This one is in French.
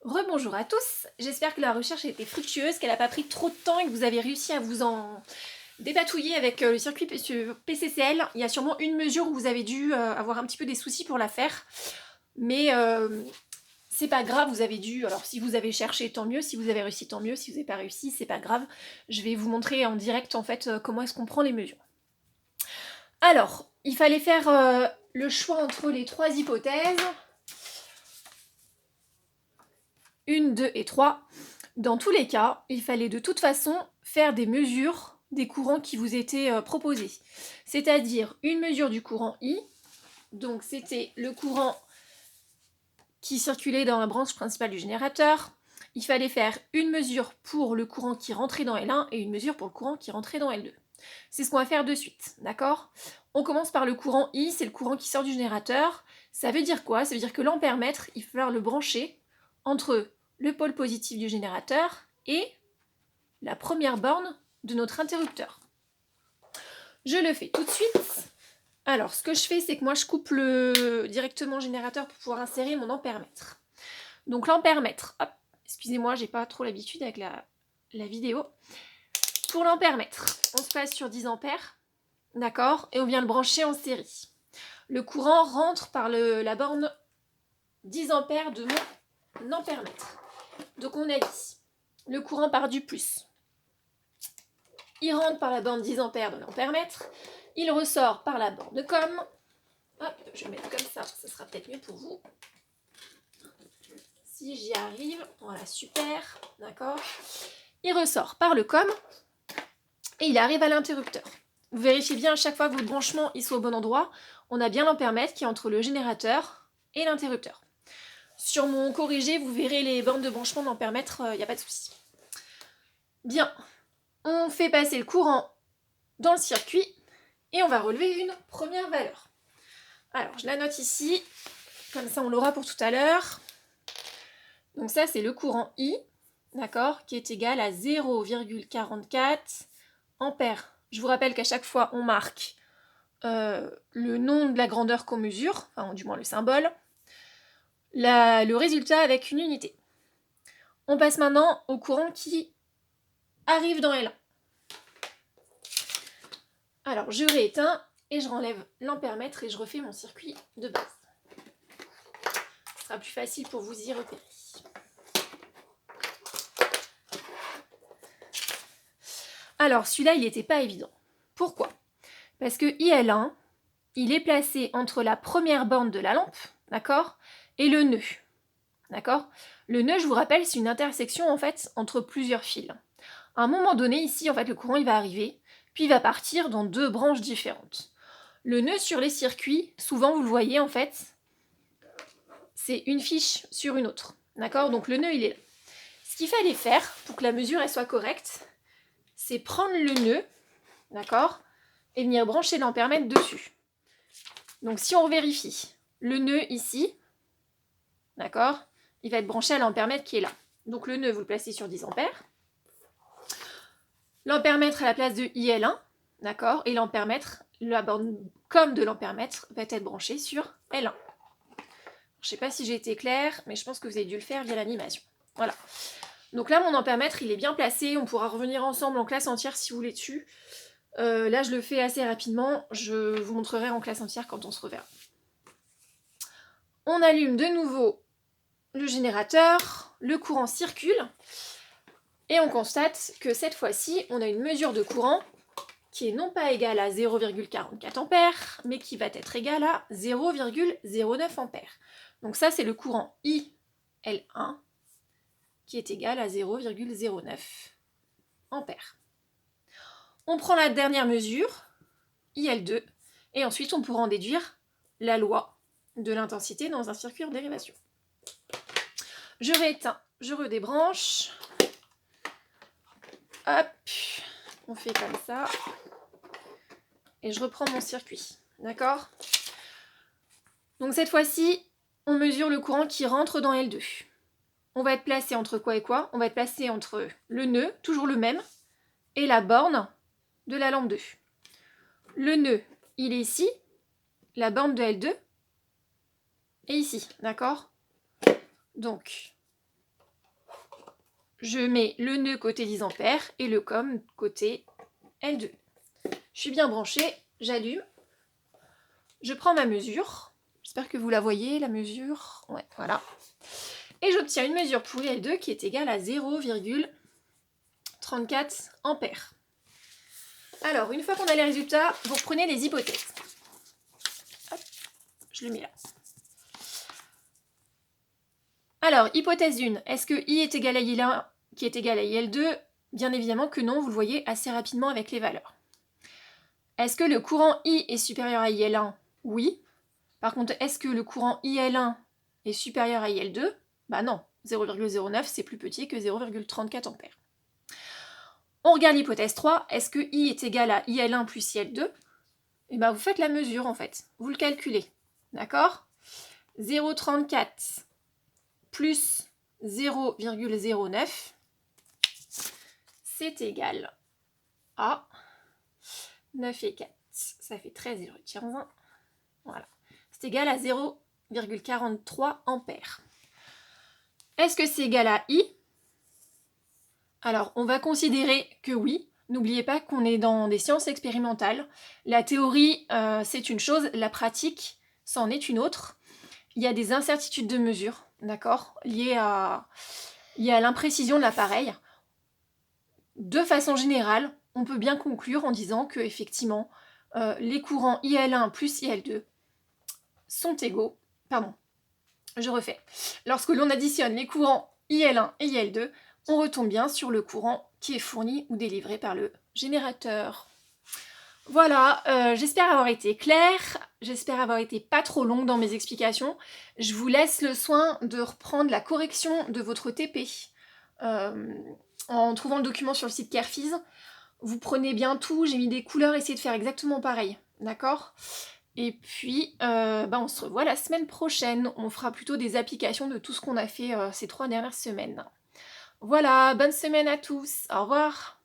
Rebonjour à tous, j'espère que la recherche a été fructueuse, qu'elle n'a pas pris trop de temps et que vous avez réussi à vous en dépatouiller avec le circuit PCCL. Il y a sûrement une mesure où vous avez dû avoir un petit peu des soucis pour la faire, mais c'est pas grave, vous avez dû, alors si vous avez cherché tant mieux, si vous avez réussi tant mieux, si vous n'avez pas réussi c'est pas grave. Je vais vous montrer en direct en fait comment est-ce qu'on prend les mesures. Alors, il fallait faire le choix entre les trois hypothèses. 1, 2 et 3. Dans tous les cas, il fallait de toute façon faire des mesures des courants qui vous étaient proposés. C'est-à-dire une mesure du courant I, donc c'était le courant qui circulait dans la branche principale du générateur. Il fallait faire une mesure pour le courant qui rentrait dans L1 et une mesure pour le courant qui rentrait dans L2. C'est ce qu'on va faire de suite, d'accord? On commence par le courant I, c'est le courant qui sort du générateur. Ça veut dire quoi? Ça veut dire que l'ampèremètre, il va falloir le brancher entre le pôle positif du générateur et la première borne de notre interrupteur. Je le fais tout de suite. Alors, ce que je fais, c'est que moi, je coupe directement le générateur pour pouvoir insérer mon ampèremètre. Donc l'ampèremètre, hop, excusez-moi, j'ai pas trop l'habitude avec la vidéo. Pour l'ampèremètre, on se passe sur 10 ampères, d'accord, et on vient le brancher en série. Le courant rentre par la borne 10 ampères de mon ampèremètre. Donc on a dit, le courant part du plus. Il rentre par la borne 10 ampères de l'ampèremètre. Il ressort par la borne com. Hop, je vais mettre comme ça sera peut-être mieux pour vous. Si j'y arrive, voilà, super, d'accord. Il ressort par le com et il arrive à l'interrupteur. Vous vérifiez bien à chaque fois que votre branchement il soit au bon endroit. On a bien l'ampèremètre qui est entre le générateur et l'interrupteur. Sur mon corrigé, vous verrez les bornes de branchement d'ampèremètre, il n'y a pas de souci. Bien, on fait passer le courant dans le circuit et on va relever une première valeur. Alors, je la note ici, comme ça on l'aura pour tout à l'heure. Donc ça, c'est le courant I, d'accord, qui est égal à 0,44 ampères. Je vous rappelle qu'à chaque fois, on marque le nom de la grandeur qu'on mesure, enfin du moins le symbole, le résultat avec une unité. On passe maintenant au courant qui arrive dans L1. Alors, je rééteins et je renlève l'ampèremètre et je refais mon circuit de base. Ce sera plus facile pour vous y repérer. Alors, celui-là, il n'était pas évident. Pourquoi? Parce que IL1, il est placé entre la première borne de la lampe, d'accord, et le nœud, d'accord. Le nœud, je vous rappelle, c'est une intersection, en fait, entre plusieurs fils. À un moment donné, ici, en fait, le courant, il va arriver, puis il va partir dans deux branches différentes. Le nœud sur les circuits, souvent, vous le voyez, en fait, c'est une fiche sur une autre, d'accord. Donc, le nœud, il est là. Ce qu'il fallait faire, pour que la mesure, elle soit correcte, c'est prendre le nœud, d'accord, et venir brancher l'ampèremètre dessus. Donc si on vérifie, le nœud ici, d'accord, il va être branché à l'ampèremètre qui est là. Donc le nœud, vous le placez sur 10 ampères. L'ampèremètre à la place de IL1, d'accord, et l'ampèremètre, la borne com de l'ampèremètre va être branchée sur L1. Je ne sais pas si j'ai été claire, mais je pense que vous avez dû le faire via l'animation. Voilà. Donc là, mon ampèremètre, il est bien placé. On pourra revenir ensemble en classe entière si vous voulez dessus. Là, je le fais assez rapidement. Je vous montrerai en classe entière quand on se reverra. On allume de nouveau le générateur. Le courant circule. Et on constate que cette fois-ci, on a une mesure de courant qui est non pas égale à 0,44 ampères, mais qui va être égale à 0,09 ampères. Donc ça, c'est le courant IL1 qui est égal à 0,09 ampères. On prend la dernière mesure, IL2, et ensuite on pourra en déduire la loi de l'intensité dans un circuit en dérivation. Je rééteins, je redébranche. Hop, on fait comme ça. Et je reprends mon circuit, d'accord? Donc cette fois-ci, on mesure le courant qui rentre dans L2. On va être placé entre quoi et quoi? On va être placé entre le nœud, toujours le même, et la borne de la lampe 2. Le nœud, il est ici, la borne de L2 est ici, d'accord? Donc, je mets le nœud côté 10 A et le COM côté L2. Je suis bien branchée, j'allume. Je prends ma mesure. J'espère que vous la voyez, la mesure. Ouais, voilà. Et j'obtiens une mesure pour L2 qui est égale à 0,34 ampères. Alors, une fois qu'on a les résultats, vous reprenez les hypothèses. Hop, je le mets là. Alors, hypothèse 1, est-ce que I est égal à IL1 qui est égal à IL2? Bien évidemment que non, vous le voyez assez rapidement avec les valeurs. Est-ce que le courant I est supérieur à IL1? Oui. Par contre, est-ce que le courant IL1 est supérieur à IL2? Bah non, 0,09 c'est plus petit que 0,34 ampères. On regarde l'hypothèse 3, est-ce que I est égal à IL1 plus IL2? Et bah vous faites la mesure en fait, vous le calculez, d'accord? 0,34 plus 0,09, c'est égal à 9 et 4, ça fait 13,15, voilà. C'est égal à 0,43 ampères. Est-ce que c'est égal à I? Alors, on va considérer que oui. N'oubliez pas qu'on est dans des sciences expérimentales. La théorie, c'est une chose, la pratique, c'en est une autre. Il y a des incertitudes de mesure, d'accord, liées à l'imprécision de l'appareil. De façon générale, on peut bien conclure en disant que effectivement, les courants IL1 plus IL2 sont égaux. Pardon, je refais. Lorsque l'on additionne les courants IL1 et IL2, on retombe bien sur le courant qui est fourni ou délivré par le générateur. Voilà, j'espère avoir été claire, j'espère avoir été pas trop longue dans mes explications. Je vous laisse le soin de reprendre la correction de votre TP en trouvant le document sur le site Carefees. Vous prenez bien tout, j'ai mis des couleurs, essayez de faire exactement pareil, d'accord? Et puis, on se revoit la semaine prochaine. On fera plutôt des applications de tout ce qu'on a fait ces 3 dernières semaines. Voilà, bonne semaine à tous. Au revoir.